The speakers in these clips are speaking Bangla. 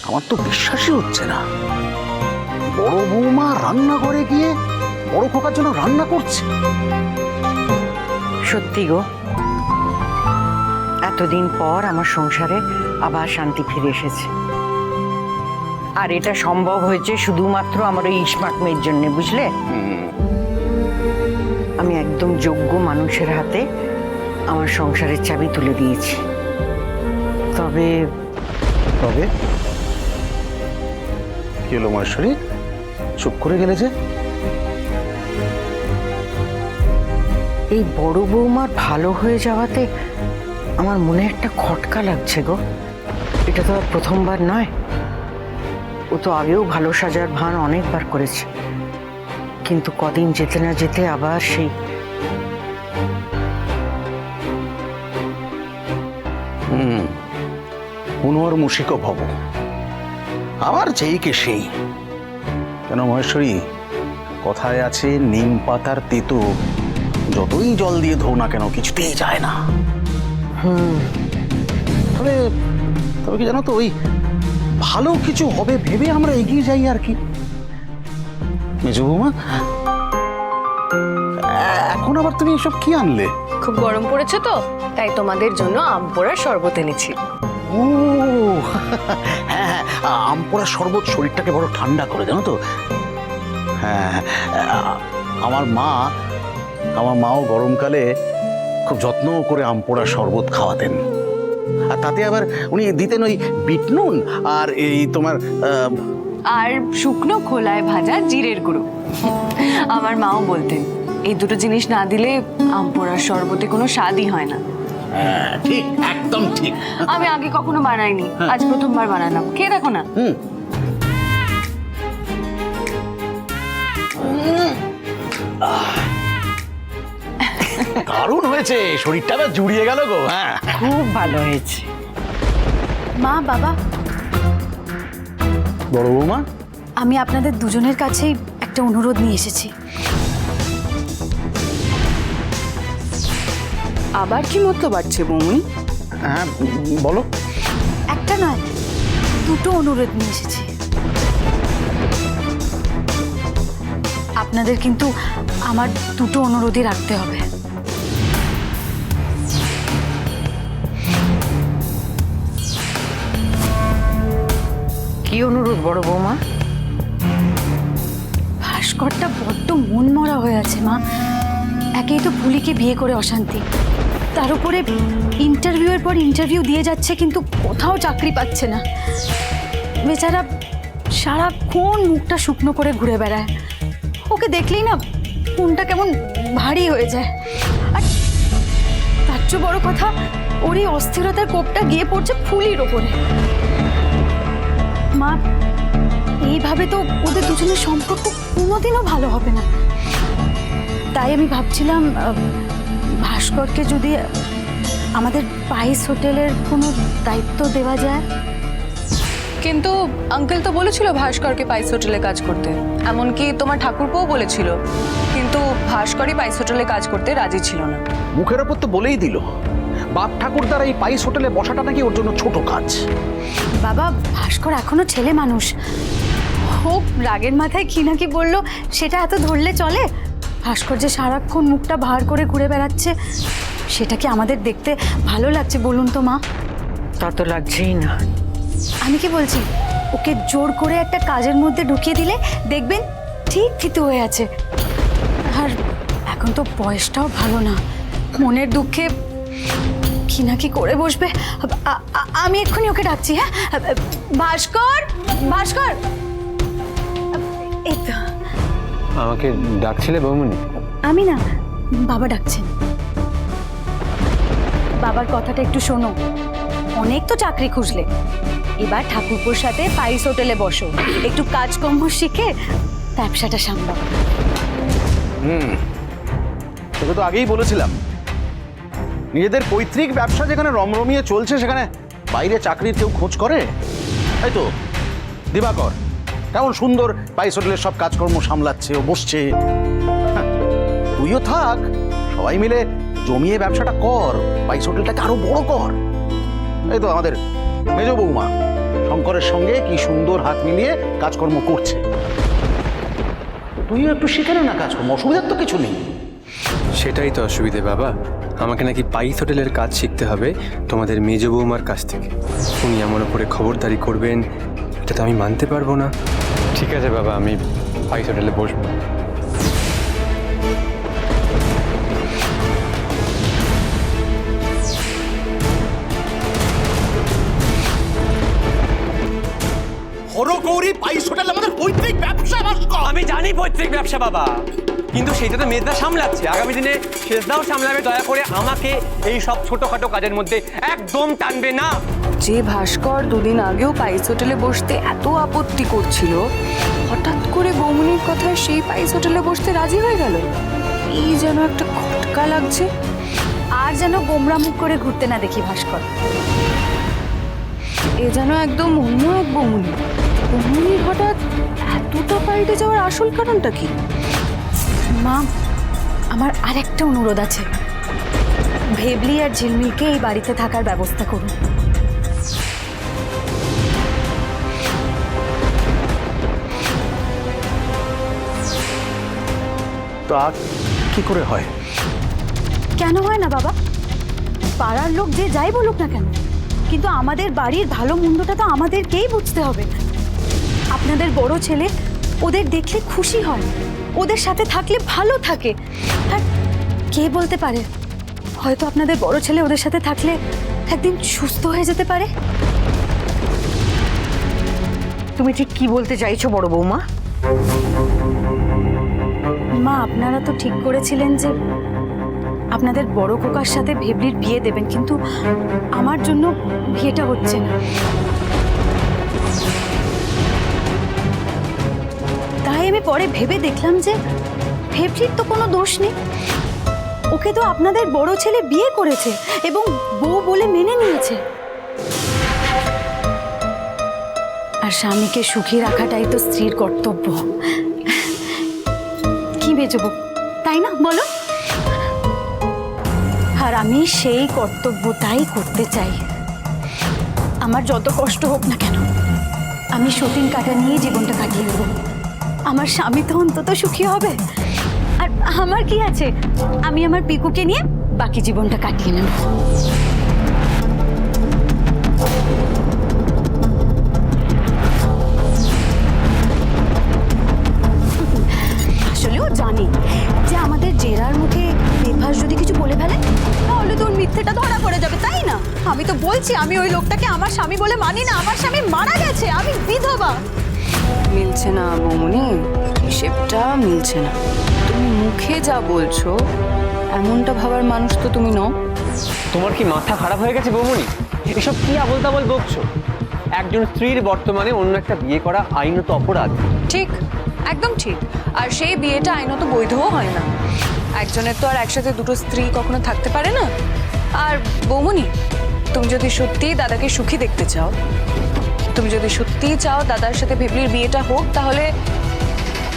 আমার তো বিশ্বাসই হচ্ছে না। বড় বৌমা রান্নাঘরে গিয়ে বড় খোকার জন্য রান্না করছে। সত্যি গো, এতদিন পর আমার সংসারে আবার শান্তি ফিরে এসেছে। আর এটা সম্ভব হয়েছে শুধুমাত্র আমার ওই স্মার্ট মেয়ের জন্য, বুঝলে? আমি একদম যোগ্য মানুষের হাতে আমার সংসারের চাবি তুলে দিয়েছি। তবে তবে কি হলো মহেশ্বরী, চুপ করে গেলে যে? এই বড় বৌমার ভালো হয়ে যাওয়াতে আমার মনে একটা খটকা লাগছে গো। এটা তো আর প্রথমবার নয়, ও তো আগেও ভালো সাজার ভান অনেকবার করেছে, কিন্তু কদিন যেতে না যেতে আবার সেই পুনর্মূষিক ভব, আবার যেই কে সেই। কেন মহেশ্বরী, কথায় আছে নিম পাতার তেতো যতই জল দিয়ে ধো না কেন কিছুতেই যায় না। তবে তবে কি জানো তো, ওই ভালো কিছু হবে ভেবে আমরা এগিয়ে যাই আর কি। মেজো বৌমা, এখন আবার তুমি এসব কি আনলে? খুব গরম পড়েছে তো, তাই তোমাদের জন্য আম পোড়ার শরবত এনেছি। ও হ্যাঁ হ্যাঁ, আম পোড়া শরবত শরীরটাকে বড় ঠান্ডা করে, জানো তো। হ্যাঁ, আমার মাও গরমকালে খুব যত্ন করে আম পোড়া শরবত খাওয়াতেন। আর তাতে আবার উনি দিতেন ওই বিট নুন আর এই তোমার আর শুকনো খোলায় ভাজা জিরের গুঁড়ো। আমার মাও বলতেন এই দুটো জিনিস না দিলে আম পোড়ার শরবতে কোনো স্বাদই হয় না। ঠিক, একদম ঠিক। আমি আগে কখনো বানাইনি, আজ প্রথমবার বানালাম। কে দেখো না। দারুণ হয়েছে, শরীরটা আবার জুড়িয়ে গেল গো। হ্যাঁ, খুব ভালো হয়েছে। মা, বাবা, বড় বৌমা, আমি আপনাদের দুজনের কাছেই একটা অনুরোধ নিয়ে এসেছি। আবার কি মতলব বাড়ছে বৌমনি? হ্যাঁ বলো। একটা নয়, দুটো অনুরোধ নিয়ে এসেছি। আপনাদের কিন্তু আমার দুটো অনুরোধই রাখতে হবে। কি অনুরোধ বড় বৌমা? ভাস্করটা বড্ড মন মরা হয়ে আছে মা। একেই তো পুলিকে বিয়ে করে অশান্তি, তার উপরে ইন্টারভিউয়ের পর ইন্টারভিউ দিয়ে যাচ্ছে কিন্তু কোথাও চাকরি পাচ্ছে না। বেচারা সারাক্ষণ মুখটা শুকনো করে ঘুরে বেড়ায়। ওকে দেখলেই না মনটা কেমন ভারী হয়ে যায়। আর তার চেয়ে বড় কথা, ওর এই অস্থিরতার কোপটা গিয়ে পড়ছে ফুলির ওপরে। মা, এইভাবে তো ওদের দুজনের সম্পর্ক কোনোদিনও ভালো হবে না। তাই আমি ভাবছিলাম ভাস্করকে যদি আমাদের পাইস হোটেলের কোনো দায়িত্ব দেওয়া যায়। কিন্তু আঙ্কেল তো বলেছিল ভাস্করকে পাইস হোটেলে কাজ করতে, এমনকি তোমার ঠাকুরপোও বলেছিল, কিন্তু ভাস্করই পাইস হোটেলে কাজ করতে রাজি ছিল না। মুখের ওপর তো বলেই দিল বাপ ঠাকুর দ্বারা এই পাইস হোটেলে বসাটা নাকি ওর জন্য ছোট কাজ। বাবা, ভাস্কর এখনো ছেলে মানুষ। হোক রাগের মাথায় কি নাকি বললো, সেটা এত ধরলে চলে? ভাস্কর যে সারাক্ষণ মুখটা ভার করে ঘুরে বেড়াচ্ছে, সেটা কি আমাদের দেখতে ভালো লাগছে বলুন তো মা? তা তো লাগছেই না। আমি কি বলছি, ওকে জোর করে একটা কাজের মধ্যে ঢুকিয়ে দিলে দেখবেন ঠিক থিতু হয়ে আছে। আর এখন তো বয়সটাও ভালো না, মনের দুঃখে কি না কি করে বসবে। আমি এক্ষুনি ওকে ডাকছি। হ্যাঁ, ভাস্কর, ভাস্কর, এই তো। আমাকে ডাকছিলে বৌমনি? আমি না, বাবা ডাকছেন। বাবার কথাটা একটু শোনো। অনেক তো চাকরি খুঁজলে, এবার ঠাকুরপুর সাথে পাইস হোটেলে বসো, একটু কাজকর্ম শিখে ব্যবসাটা সামলাও। তোকে তো আগেই বলেছিলাম, নিজেদের পৈতৃক ব্যবসা যেখানে রমরমিয়ে চলছে সেখানে বাইরে চাকরির কেউ খোঁজ করে? তাই তো দিবাকর কেমন সুন্দর পাইস হোটেলের সব কাজকর্ম সামলাচ্ছে, ও বসছে। হ্যাঁ, তুইও থাক, সবাই মিলে জমিয়ে ব্যবসাটা কর, পাইস হোটেলটাকে আরো বড় কর। এই তো আমাদের মেজ বৌমা শঙ্করের সঙ্গে কি সুন্দর হাত মিলিয়ে কাজকর্ম করছে। তুইও একটু শিখে নে না কাজকর্ম, অসুবিধার তো কিছু নেই। সেটাই তো অসুবিধে বাবা, আমাকে নাকি পাইস হোটেলের কাজ শিখতে হবে তোমাদের মেজ বৌমার কাছ থেকে। উনি আমার উপরে খবরদারি করবেন, এটা তো আমি মানতে পারবো না। ঠিক আছে বাবা, আমি পাইস হোটেলে বসবো। হরগৌরী পাইস হোটেল আমাদের পৈতৃক ব্যবসা ভাস্কর। আমি জানি পৈতৃক ব্যবসা বাবা, কিন্তু সেইটা তো মেজদা সামলাচ্ছে, আগামী দিনে শেষদাও সামলাবে। দয়া করে আমাকে এই সব ছোটখাটো কাজের মধ্যে একদম টানবে না। যে ভাস্কর দুদিন আগেও পাইস হোটেলে বসতে এত আপত্তি করছিল, হঠাৎ করে বৌমনির কথায় সেই পাইস হোটেলে বসতে রাজি হয়ে গেল। এই যেন একটা খটকা লাগছে। আর যেন গোমরা মুখ করে ঘুরতে না দেখি ভাস্কর। এ যেন একদম অন্য এক বৌমনি। বৌমনির হঠাৎ এতটা পাল্টে যাওয়ার আসল কারণটা কি? মা, আমার আরেকটা অনুরোধ আছে। ভেবলি আর ঝিলমিলকে এই বাড়িতে থাকার ব্যবস্থা করুন। তা কি করে হয়? কেন হয় না বাবা? পাড়ার লোক যে যাই বলুক না কেন, কিন্তু আমাদের বাড়ির ভালো মন্দটা তো আমাদেরকেই বুঝতে হবে। আপনাদের বড় ছেলে ওদের দেখলে খুশি হয়, ওদের সাথে থাকলে ভালো থাকে। আর কে বলতে পারে, হয়তো আপনাদের বড় ছেলে ওদের সাথে থাকলে একদিন সুস্থ হয়ে যেতে পারে। তুমি ঠিক কি বলতে চাইছো বড় বৌমা? মা, আপনারা তো ঠিক করেছিলেন যে আপনাদের বড় খোকার সাথে ভেবলির বিয়ে দেবেন, কিন্তু আমার জন্য বিয়েটা হচ্ছে না। তাই আমি পরে ভেবে দেখলাম যে ভেবলির তো কোনো দোষ নেই। ওকে তো আপনাদের বড় ছেলে বিয়ে করেছে এবং বউ বলে মেনে নিয়েছে। আর স্বামীকে সুখী রাখাটাই তো স্ত্রীর কর্তব্য। কি বেচবো, তাই না বলো? আর আমি সেই কর্তব্যটাই করতে চাই। আমার যত কষ্ট হোক না কেন, আমি সতীন কাটা নিয়ে জীবনটা কাটিয়ে দেবো। আমার স্বামী তো অন্তত সুখী হবে। আর আমার কি আছে, আমি আমার পিকুকে নিয়ে বাকি জীবনটা কাটিয়ে নেব। আসলেও জানি যে আমাদের জেরার মুখে বেফাস যদি কিছু বলে ফেলে তাহলে তোর মিথ্যেটা ধরা পড়ে যাবে, তাই না? আমি তো বলছি আমি ওই লোকটাকে আমার স্বামী বলে মানি না। আমার স্বামী মারা গেছে, আমি বিধবা। মিলছে না বৌমনি, হিসেবটা মিলছে না। তুমি মুখে যা বলছো এমনটা ভাবার মানুষ তো তুমি নও। তোমার কি মাথা খারাপ হয়ে গেছে বৌমনি? এসব কি আবোল তাবোল বকছো? একজন স্ত্রীর বর্তমানে অন্য একটা বিয়ে করা আইনত অপরাধ। ঠিক, একদম ঠিক। আর সেই বিয়েটা আইনত বৈধও হয় না। একজনের তো আর একসাথে দুটো স্ত্রী কখনো থাকতে পারে না। আর বৌমনি, তুমি যদি সত্যিই দাদাকে সুখী দেখতে চাও, তুমি যদি সত্যিই চাও দাদার সাথে ভেবলির বিয়েটা হোক, তাহলে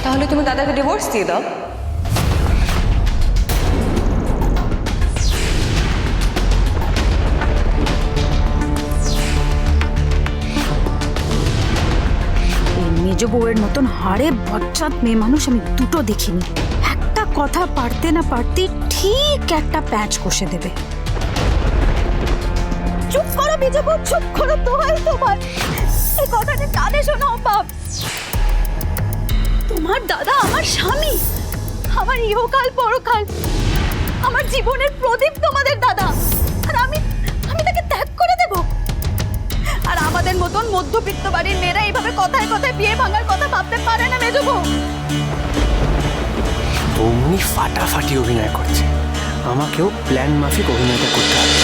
তাহলে তুমি দাদাকে ডিভোর্স দিয়ে দাও। এই মেজ বউয়ের মতন হাড়ে বচ্চাত মেয়ে মানুষ আমি দুটো দেখিনি। একটা কথা পারতে না পারতে ঠিক একটা প্যাচ কষে দেবে। চুপ করো মেজ বউ, চুপ করো। দোহাই তোমার, এই কথাটা কানে শোনাও বাপ। তোমার দাদা আমার স্বামী, আমার ইহকাল পরকাল, আমার জীবনের প্রদীপ তোমাদের দাদা। আর আমি তাকে ত্যাগ করে দেব? আর আমাদের মতন মধ্যবিত্ত বাড়ির মেয়েরা এইভাবে কথায় কথায় বিয়ে ভাঙার কথা ভাবতে পারে না মেজ বউ। বৌমনি ফাটাফাটি অভিনয় করছে, আমাকেও প্ল্যান মাফিক অভিনয়টা করতে হবে।